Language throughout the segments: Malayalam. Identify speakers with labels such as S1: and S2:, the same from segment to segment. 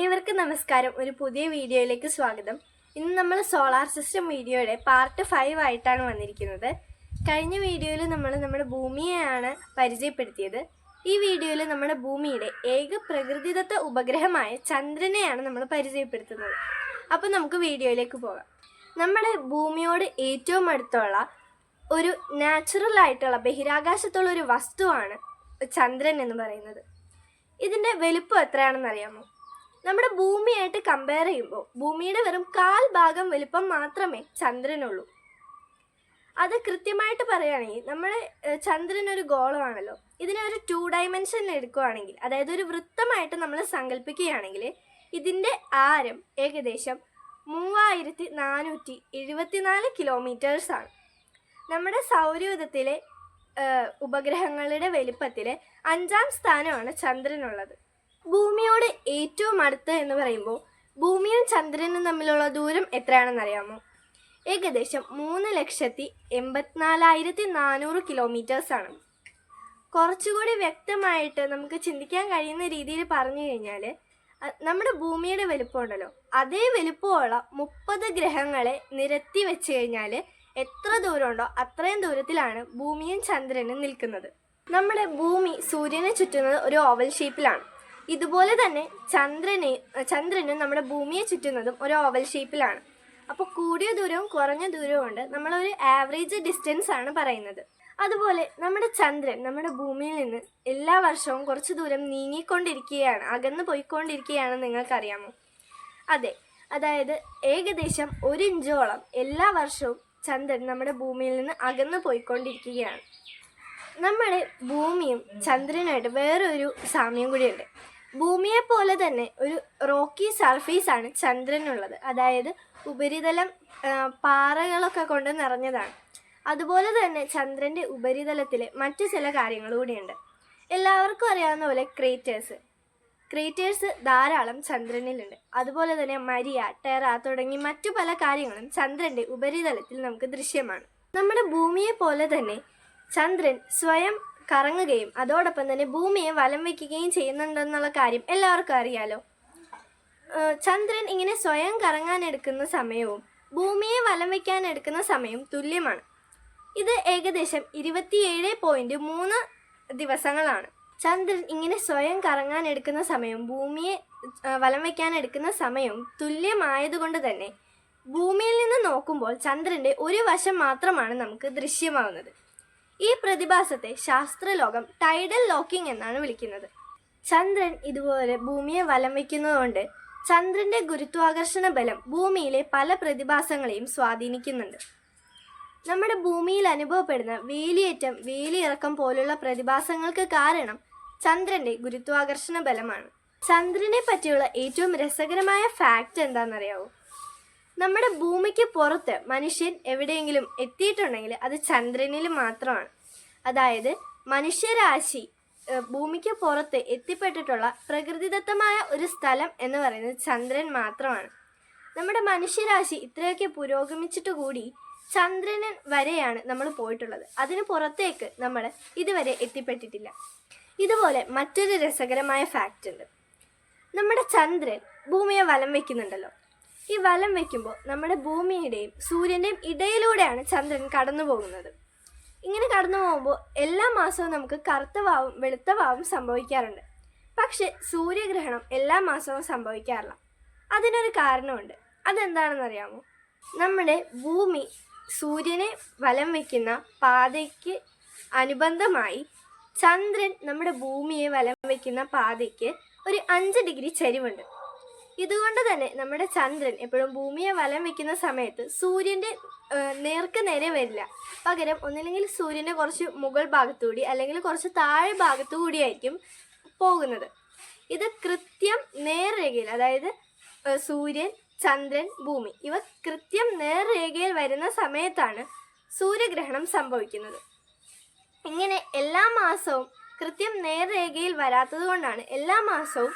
S1: ഏവർക്കും നമസ്കാരം. ഒരു പുതിയ വീഡിയോയിലേക്ക് സ്വാഗതം. ഇന്ന് നമ്മൾ സോളാർ സിസ്റ്റം വീഡിയോയുടെ പാർട്ട് 5 ആയിട്ടാണ് വന്നിരിക്കുന്നത്. കഴിഞ്ഞ വീഡിയോയിൽ നമ്മൾ നമ്മുടെ ഭൂമിയെയാണ് പരിചയപ്പെടുത്തിയത്. ഈ വീഡിയോയിൽ നമ്മുടെ ഭൂമിയുടെ ഏക പ്രകൃതിദത്ത ഉപഗ്രഹമായ ചന്ദ്രനെയാണ് നമ്മൾ പരിചയപ്പെടുത്തുന്നത്. അപ്പോൾ നമുക്ക് വീഡിയോയിലേക്ക് പോകാം. നമ്മുടെ ഭൂമിയോട് ഏറ്റവും അടുത്തുള്ള ഒരു നാച്ചുറൽ ആയിട്ടുള്ള ബഹിരാകാശത്തുള്ള ഒരു വസ്തുവാണ് ചന്ദ്രൻ എന്ന് പറയുന്നത്. ഇതിൻ്റെ വലുപ്പം എത്രയാണെന്ന് അറിയാമോ? നമ്മുടെ ഭൂമിയായിട്ട് കമ്പയർ ചെയ്യുമ്പോൾ ഭൂമിയുടെ വെറും 1/4 ഭാഗം വലുപ്പം മാത്രമേ ചന്ദ്രനുള്ളൂ. അത് കൃത്യമായിട്ട് പറയുകയാണെങ്കിൽ നമ്മുടെ ചന്ദ്രൻ ഒരു ഗോളമാണല്ലോ. ഇതിനെ ഒരു 2 ഡയമെൻഷനിൽ എടുക്കുകയാണെങ്കിൽ, അതായത് ഒരു വൃത്തമായിട്ട് നമ്മൾ സങ്കല്പിക്കുകയാണെങ്കിൽ ഇതിൻ്റെ ആരം ഏകദേശം 3474 കിലോമീറ്റേഴ്സാണ്. നമ്മുടെ സൗരയൂഥത്തിലെ ഉപഗ്രഹങ്ങളുടെ വലിപ്പത്തിൽ 5ാം സ്ഥാനമാണ് ചന്ദ്രനുള്ളത്. ഭൂമിയോട് ഏറ്റവും അടുത്ത് എന്ന് പറയുമ്പോൾ ഭൂമിയും ചന്ദ്രനും തമ്മിലുള്ള ദൂരം എത്രയാണെന്ന് അറിയാമോ? ഏകദേശം 3,84,400 കിലോമീറ്റേഴ്സാണ്. കുറച്ചുകൂടി വ്യക്തമായിട്ട് നമുക്ക് ചിന്തിക്കാൻ കഴിയുന്ന രീതിയിൽ പറഞ്ഞു കഴിഞ്ഞാൽ നമ്മുടെ ഭൂമിയുടെ വലുപ്പമുണ്ടല്ലോ, അതേ വലുപ്പമുള്ള 30 ഗ്രഹങ്ങളെ നിരത്തി വെച്ച് കഴിഞ്ഞാൽ എത്ര ദൂരമുണ്ടോ അത്രയും ദൂരത്തിലാണ് ഭൂമിയും ചന്ദ്രനും നിൽക്കുന്നത്. നമ്മുടെ ഭൂമി സൂര്യനെ ചുറ്റുന്നത് ഒരു ഓവൽ ഷേപ്പിലാണ്. ഇതുപോലെ തന്നെ ചന്ദ്രനും നമ്മുടെ ഭൂമിയെ ചുറ്റുന്നതും ഒരു ഓവൽ ഷേപ്പിലാണ്. അപ്പോൾ കൂടിയ ദൂരവും കുറഞ്ഞ ദൂരവും ഉണ്ട്. നമ്മളൊരു ആവറേജ് ഡിസ്റ്റൻസ് ആണ് പറയുന്നത്. അതുപോലെ നമ്മുടെ ചന്ദ്രൻ നമ്മുടെ ഭൂമിയിൽ നിന്ന് എല്ലാ വർഷവും കുറച്ച് ദൂരം നീങ്ങിക്കൊണ്ടിരിക്കുകയാണ്, അകന്നു പോയിക്കൊണ്ടിരിക്കുകയാണെന്ന് നിങ്ങൾക്കറിയാമോ? അതെ, അതായത് ഏകദേശം 1 ഇഞ്ചോളം എല്ലാ വർഷവും ചന്ദ്രൻ നമ്മുടെ ഭൂമിയിൽ നിന്ന് അകന്നു പോയിക്കൊണ്ടിരിക്കുകയാണ്. നമ്മുടെ ഭൂമിയും ചന്ദ്രനുമായിട്ട് വേറൊരു സാമ്യം കൂടിയുണ്ട്. ഭൂമിയെ പോലെ തന്നെ ഒരു റോക്കി സർഫേസ് ആണ് ചന്ദ്രനുള്ളത്. അതായത് ഉപരിതലം പാറകളൊക്കെ കൊണ്ട് നിറഞ്ഞതാണ്. അതുപോലെ തന്നെ ചന്ദ്രൻ്റെ ഉപരിതലത്തിൽ മറ്റു ചില കാര്യങ്ങൾ കൂടിയുണ്ട്. എല്ലാവർക്കും അറിയാവുന്ന പോലെ ക്രേറ്റേഴ്സ് ധാരാളം ചന്ദ്രനിലുണ്ട്. അതുപോലെ തന്നെ മരിയ, ടെറ തുടങ്ങി മറ്റു പല കാര്യങ്ങളും ചന്ദ്രൻ്റെ ഉപരിതലത്തിൽ നമുക്ക് ദൃശ്യമാണ്. നമ്മുടെ ഭൂമിയെ പോലെ തന്നെ ചന്ദ്രൻ സ്വയം കറങ്ങുകയും അതോടൊപ്പം തന്നെ ഭൂമിയെ വലം വയ്ക്കുകയും ചെയ്യുന്നുണ്ടെന്നുള്ള കാര്യം എല്ലാവർക്കും അറിയാലോ. ചന്ദ്രൻ ഇങ്ങനെ സ്വയം കറങ്ങാനെടുക്കുന്ന സമയവും ഭൂമിയെ വലം വയ്ക്കാൻ എടുക്കുന്ന സമയവും തുല്യമാണ്. ഇത് ഏകദേശം 27.3 ദിവസങ്ങളാണ്. ചന്ദ്രൻ ഇങ്ങനെ സ്വയം കറങ്ങാനെടുക്കുന്ന സമയവും ഭൂമിയെ വലം വയ്ക്കാൻ എടുക്കുന്ന സമയവും തുല്യമായതുകൊണ്ട് തന്നെ ഭൂമിയിൽ നിന്ന് നോക്കുമ്പോൾ ചന്ദ്രൻ്റെ ഒരു വശം മാത്രമാണ് നമുക്ക് ദൃശ്യമാവുന്നത്. ഈ പ്രതിഭാസത്തെ ശാസ്ത്രലോകം ടൈഡൽ ലോക്കിംഗ് എന്നാണ് വിളിക്കുന്നത്. ചന്ദ്രൻ ഇതുപോലെ ഭൂമിയെ വലം വയ്ക്കുന്നതുകൊണ്ട് ചന്ദ്രൻ്റെ ഗുരുത്വാകർഷണ ബലം ഭൂമിയിലെ പല പ്രതിഭാസങ്ങളെയും സ്വാധീനിക്കുന്നുണ്ട്. നമ്മുടെ ഭൂമിയിൽ അനുഭവപ്പെടുന്ന വേലിയേറ്റം, വേലിയിറക്കം പോലുള്ള പ്രതിഭാസങ്ങൾക്ക് കാരണം ചന്ദ്രൻ്റെ ഗുരുത്വാകർഷണ ബലമാണ്. ചന്ദ്രനെ പറ്റിയുള്ള ഏറ്റവും രസകരമായ ഫാക്റ്റ് എന്താണെന്നറിയാവോ? നമ്മുടെ ഭൂമിക്ക് പുറത്ത് മനുഷ്യൻ എവിടെയെങ്കിലും എത്തിയിട്ടുണ്ടെങ്കിൽ അത് ചന്ദ്രനിൽ മാത്രമാണ്. അതായത് മനുഷ്യരാശി ഭൂമിക്ക് പുറത്ത് എത്തിപ്പെട്ടിട്ടുള്ള പ്രകൃതിദത്തമായ ഒരു സ്ഥലം എന്ന് പറയുന്നത് ചന്ദ്രൻ മാത്രമാണ്. നമ്മുടെ മനുഷ്യരാശി ഇത്രയൊക്കെ പുരോഗമിച്ചിട്ട് കൂടി ചന്ദ്രന് വരെയാണ് നമ്മൾ പോയിട്ടുള്ളത്. അതിന് പുറത്തേക്ക് നമ്മൾ ഇതുവരെ എത്തിപ്പെട്ടിട്ടില്ല. ഇതുപോലെ മറ്റൊരു രസകരമായ ഫാക്റ്റ് ഉണ്ട്. നമ്മുടെ ചന്ദ്രൻ ഭൂമിയെ വലം വയ്ക്കുന്നുണ്ടല്ലോ. ഈ വലം വയ്ക്കുമ്പോൾ നമ്മുടെ ഭൂമിയുടെയും സൂര്യൻ്റെയും ഇടയിലൂടെയാണ് ചന്ദ്രൻ കടന്നു പോകുന്നത്. ഇങ്ങനെ കടന്നു പോകുമ്പോൾ എല്ലാ മാസവും നമുക്ക് കറുത്ത വാവും വെളുത്ത വാവും സംഭവിക്കാറുണ്ട്. പക്ഷെ സൂര്യഗ്രഹണം എല്ലാ മാസവും സംഭവിക്കാറില്ല. അതിനൊരു കാരണമുണ്ട്. അതെന്താണെന്നറിയാമോ? നമ്മുടെ ഭൂമി സൂര്യനെ വലം വയ്ക്കുന്ന പാതയ്ക്ക് അനുബന്ധമായി ചന്ദ്രൻ നമ്മുടെ ഭൂമിയെ വലം വയ്ക്കുന്ന പാതയ്ക്ക് ഒരു 5 ഡിഗ്രി ചരിവുണ്ട്. ഇതുകൊണ്ട് തന്നെ നമ്മുടെ ചന്ദ്രൻ എപ്പോഴും ഭൂമിയെ വലം വയ്ക്കുന്ന സമയത്ത് സൂര്യൻ്റെ നേർക്ക് നേരെ വരില്ല. പകരം ഒന്നില്ലെങ്കിൽ സൂര്യൻ്റെ കുറച്ച് മുകൾ ഭാഗത്തുകൂടി അല്ലെങ്കിൽ കുറച്ച് താഴെ ഭാഗത്തുകൂടിയായിരിക്കും പോകുന്നത്. ഇത് കൃത്യം നേർരേഖയിൽ, അതായത് സൂര്യൻ, ചന്ദ്രൻ, ഭൂമി ഇവ കൃത്യം നേർരേഖയിൽ വരുന്ന സമയത്താണ് സൂര്യഗ്രഹണം സംഭവിക്കുന്നത്. ഇങ്ങനെ എല്ലാ മാസവും കൃത്യം നേർരേഖയിൽ വരാത്തത് കൊണ്ടാണ് എല്ലാ മാസവും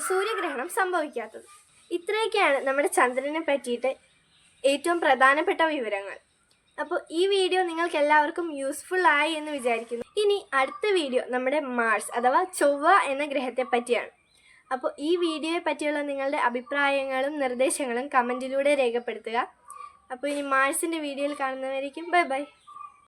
S1: സൂര്യഗ്രഹണം സംഭവിക്കാത്തത്. ഇത്രയൊക്കെയാണ് നമ്മുടെ ചന്ദ്രനെ പറ്റിയിട്ട് ഏറ്റവും പ്രധാനപ്പെട്ട വിവരങ്ങൾ. അപ്പോൾ ഈ വീഡിയോ നിങ്ങൾക്ക് എല്ലാവർക്കും യൂസ്ഫുൾ ആയി എന്ന് വിചാരിക്കുന്നു. ഇനി അടുത്ത വീഡിയോ നമ്മുടെ മാർസ് അഥവാ ചൊവ്വ എന്ന ഗ്രഹത്തെ പറ്റിയാണ്. അപ്പോൾ ഈ വീഡിയോയെ പറ്റിയുള്ള നിങ്ങളുടെ അഭിപ്രായങ്ങളും നിർദ്ദേശങ്ങളും കമൻറ്റിലൂടെ രേഖപ്പെടുത്തുക. അപ്പോൾ ഇനി മാഴ്സിൻ്റെ വീഡിയോയിൽ കാണുന്നവരേക്കും ബൈ ബൈ.